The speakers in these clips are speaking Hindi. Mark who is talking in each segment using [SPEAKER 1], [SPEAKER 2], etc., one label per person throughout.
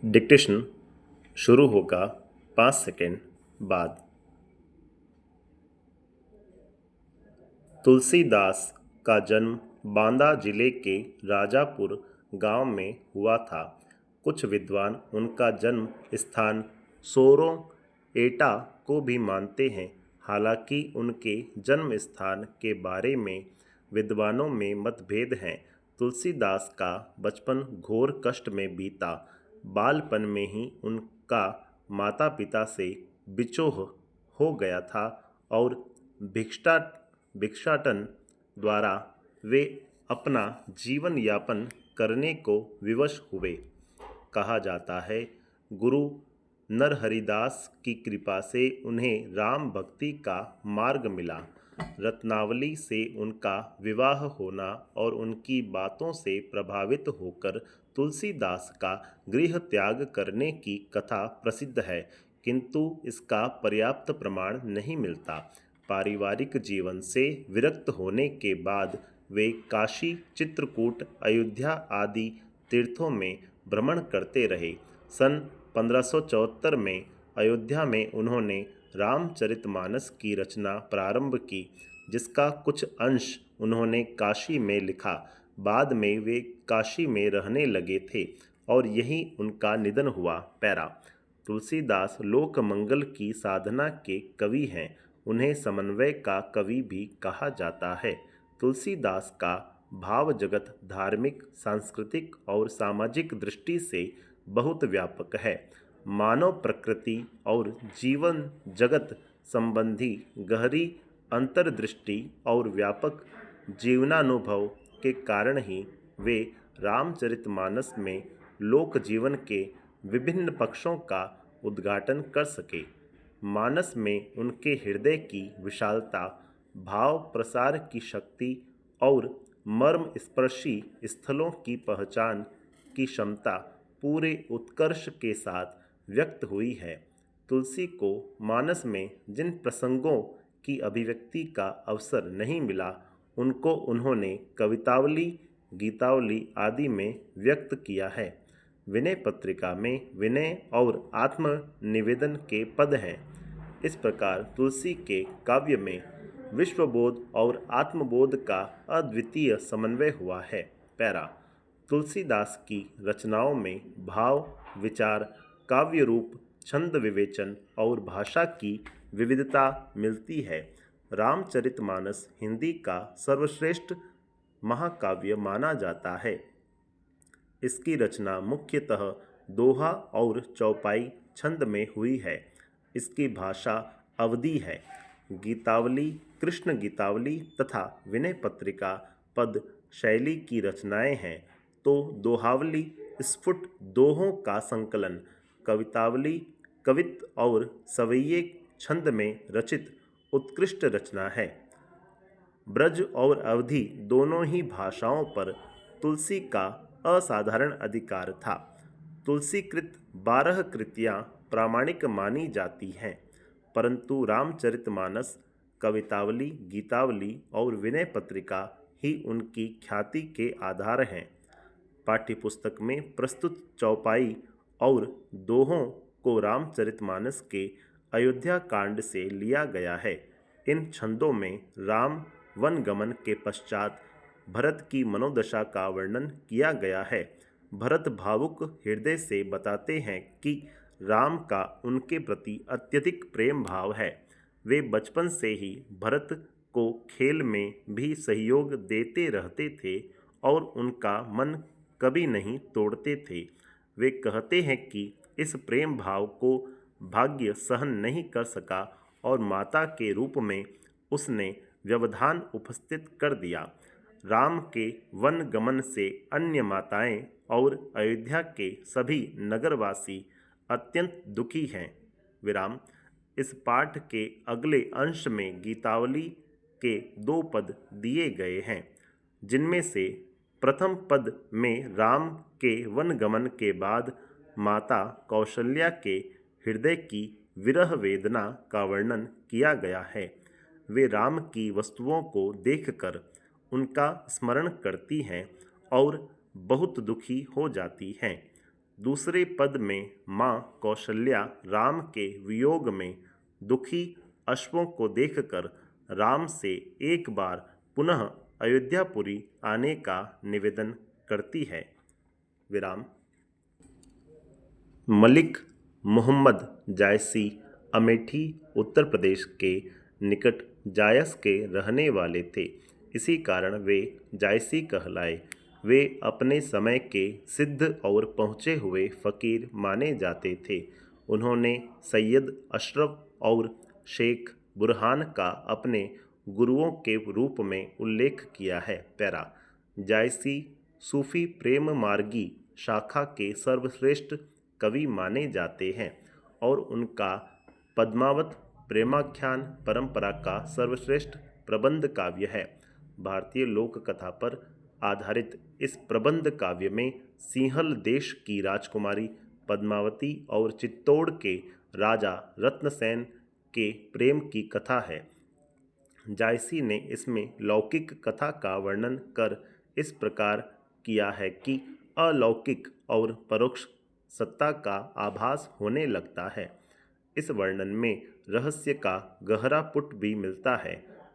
[SPEAKER 1] डिक्टेशन शुरू होगा 5 सेकेंड बाद। तुलसीदास का जन्म बांदा जिले के राजापुर गांव में हुआ था। कुछ विद्वान उनका जन्म स्थान सोरों एटा को भी मानते हैं। हालांकि उनके जन्म स्थान के बारे में विद्वानों में मतभेद हैं। तुलसीदास का बचपन घोर कष्ट में बीता। बालपन में ही उनका माता पिता से बिछोह हो गया था और भिक्षा भिक्षाटन द्वारा वे अपना जीवन यापन करने को विवश हुए। कहा जाता है गुरु नरहरिदास की कृपा से उन्हें राम भक्ति का मार्ग मिला। रत्नावली से उनका विवाह होना और उनकी बातों से प्रभावित होकर तुलसीदास का गृह त्याग करने की कथा प्रसिद्ध है, किंतु इसका पर्याप्त प्रमाण नहीं मिलता। पारिवारिक जीवन से विरक्त होने के बाद वे काशी, चित्रकूट, अयोध्या आदि तीर्थों में भ्रमण करते रहे। सन 1574 में अयोध्या में उन्होंने रामचरितमानस की रचना प्रारंभ की, जिसका कुछ अंश उन्होंने काशी में लिखा। बाद में वे काशी में रहने लगे थे और यहीं उनका निधन हुआ। पैरा। तुलसीदास लोक मंगल की साधना के कवि हैं। उन्हें समन्वय का कवि भी कहा जाता है। तुलसीदास का भाव जगत धार्मिक, सांस्कृतिक और सामाजिक दृष्टि से बहुत व्यापक है। मानव प्रकृति और जीवन जगत संबंधी गहरी अंतर्दृष्टि और व्यापक जीवनानुभव के कारण ही वे रामचरितमानस में लोक जीवन के विभिन्न पक्षों का उद्घाटन कर सके। मानस में उनके हृदय की विशालता, भाव प्रसार की शक्ति और मर्म स्पर्शी स्थलों की पहचान की क्षमता पूरे उत्कर्ष के साथ व्यक्त हुई है। तुलसी को मानस में जिन प्रसंगों की अभिव्यक्ति का अवसर नहीं मिला, उनको उन्होंने कवितावली, गीतावली आदि में व्यक्त किया है। विनय पत्रिका में विनय और आत्मनिवेदन के पद हैं। इस प्रकार तुलसी के काव्य में विश्वबोध और आत्मबोध का अद्वितीय समन्वय हुआ है। पैरा। तुलसीदास की रचनाओं में भाव, विचार, काव्य रूप, छंद विवेचन और भाषा की विविधता मिलती है। रामचरितमानस हिंदी का सर्वश्रेष्ठ महाकाव्य माना जाता है। इसकी रचना मुख्यतः दोहा और चौपाई छंद में हुई है। इसकी भाषा अवधी है। गीतावली, कृष्ण गीतावली तथा विनय पत्रिका पद शैली की रचनाएं हैं, तो दोहावली स्फुट दोहों का संकलन, कवितावली कवित्त और सवैये छंद में रचित उत्कृष्ट रचना है। ब्रज और अवधी दोनों ही भाषाओं पर तुलसी का असाधारण अधिकार था। तुलसीकृत 12 कृतियाँ प्रामाणिक मानी जाती हैं, परंतु रामचरितमानस, कवितावली, गीतावली और विनय पत्रिका ही उनकी ख्याति के आधार हैं। पाठ्यपुस्तक में प्रस्तुत चौपाई और दोहों को रामचरितमानस के अयोध्या कांड से लिया गया है। इन छंदों में राम वनगमन के पश्चात भरत की मनोदशा का वर्णन किया गया है। भरत भावुक हृदय से बताते हैं कि राम का उनके प्रति अत्यधिक प्रेम भाव है। वे बचपन से ही भरत को खेल में भी सहयोग देते रहते थे और उनका मन कभी नहीं तोड़ते थे। वे कहते हैं कि इस प्रेम भाव को भाग्य सहन नहीं कर सका और माता के रूप में उसने व्यवधान उपस्थित कर दिया। राम के वन गमन से अन्य माताएं और अयोध्या के सभी नगरवासी अत्यंत दुखी हैं। विराम। इस पाठ के अगले अंश में गीतावली के 2 पद दिए गए हैं, जिनमें से प्रथम पद में राम के वनगमन के बाद माता कौशल्या के हृदय की विरह वेदना का वर्णन किया गया है। वे राम की वस्तुओं को देखकर उनका स्मरण करती हैं और बहुत दुखी हो जाती हैं। दूसरे पद में माँ कौशल्या राम के वियोग में दुखी अश्वों को देखकर राम से एक बार पुनः अयोध्यापुरी आने का निवेदन करती है। विराम। मलिक मोहम्मद जायसी अमेठी उत्तर प्रदेश के निकट जायस के रहने वाले थे। इसी कारण वे जायसी कहलाए। वे अपने समय के सिद्ध और पहुँचे हुए फ़कीर माने जाते थे। उन्होंने सैयद अशरफ और शेख बुरहान का अपने गुरुओं के रूप में उल्लेख किया है। पैरा। जायसी सूफी प्रेम मार्गी शाखा के सर्वश्रेष्ठ कवि माने जाते हैं और उनका पद्मावत प्रेमाख्यान परंपरा का सर्वश्रेष्ठ प्रबंध काव्य है। भारतीय लोक कथा पर आधारित इस प्रबंध काव्य में सिंहल देश की राजकुमारी पद्मावती और चित्तौड़ के राजा रत्नसेन के प्रेम की कथा है। जायसी ने इसमें लौकिक कथा का वर्णन कर इस प्रकार किया है कि अलौकिक और परोक्ष सत्ता का आभास होने लगता है। इस वर्णन में रहस्य का गहरा पुट भी मिलता है।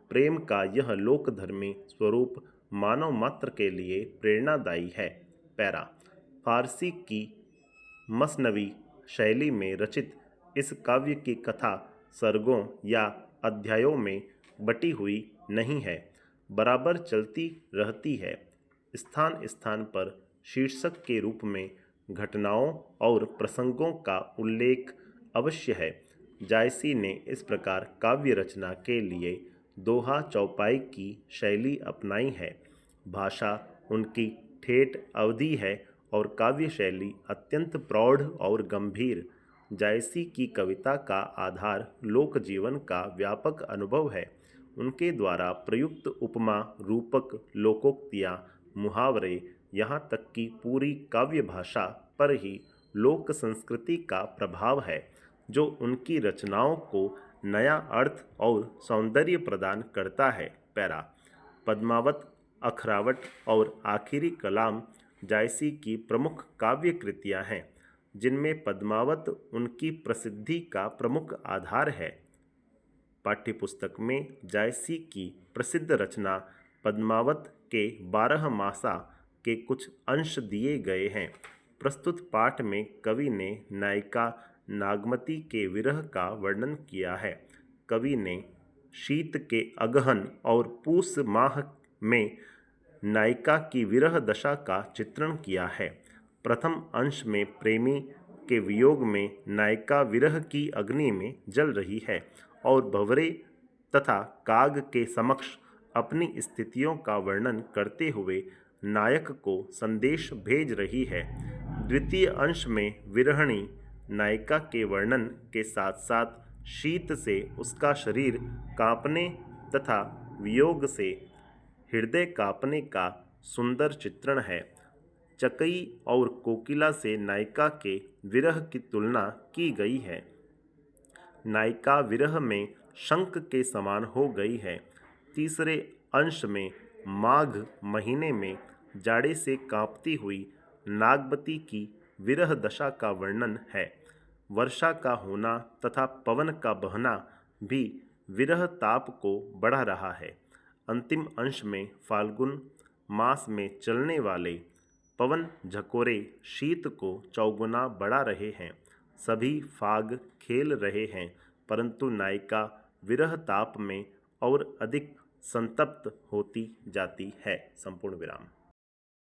[SPEAKER 1] प्रेम का यह लोकधर्मी स्वरूप मानव मात्र के लिए प्रेरणादायी है। पैरा। फारसी की मसनवी शैली में रचित इस काव्य की कथा सर्गों या अध्यायों में बटी हुई नहीं है, बराबर चलती रहती है। स्थान स्थान पर शीर्षक के रूप में घटनाओं और प्रसंगों का उल्लेख अवश्य है। जायसी ने इस प्रकार काव्य रचना के लिए दोहा चौपाई की शैली अपनाई है। भाषा उनकी ठेठ अवधी है और काव्य शैली अत्यंत प्रौढ़ और गंभीर। जायसी की कविता का आधार लोक जीवन का व्यापक अनुभव है। उनके द्वारा प्रयुक्त उपमा रूपक लोकोक्तियाँ, मुहावरे, यहाँ तक कि पूरी काव्य भाषा पर ही लोक संस्कृति का प्रभाव है, जो उनकी रचनाओं को नया अर्थ और सौंदर्य प्रदान करता है। पैरा। पद्मावत, अखरावट और आखिरी कलाम जायसी की प्रमुख काव्य कृतियाँ हैं, जिनमें पद्मावत उनकी प्रसिद्धि का प्रमुख आधार है। पाठ्यपुस्तक में जायसी की प्रसिद्ध रचना पद्मावत के 12 मासा के कुछ अंश दिए गए हैं। प्रस्तुत पाठ में कवि ने नायिका नागमती के विरह का वर्णन किया है। कवि ने शीत के अगहन और पूस माह में नायिका की विरह दशा का चित्रण किया है। प्रथम अंश में प्रेमी के वियोग में नायिका विरह की अग्नि में जल रही है और भंवरे तथा काग के समक्ष अपनी स्थितियों का वर्णन करते हुए नायक को संदेश भेज रही है। द्वितीय अंश में विरहिणी नायिका के वर्णन के साथ साथ शीत से उसका शरीर कांपने तथा वियोग से हृदय कांपने का सुंदर चित्रण है। चकई और कोकिला से नायिका के विरह की तुलना की गई है। नायिका विरह में शंख के समान हो गई है। तीसरे अंश में माघ महीने में जाड़े से कांपती हुई नागवती की विरह दशा का वर्णन है। वर्षा का होना तथा पवन का बहना भी विरह ताप को बढ़ा रहा है। अंतिम अंश में फाल्गुन मास में चलने वाले पवन झकोरे शीत को चौगुना बढ़ा रहे हैं। सभी फाग खेल रहे हैं, परंतु नायिका विरह ताप में और अधिक संतप्त होती जाती है। संपूर्ण विराम।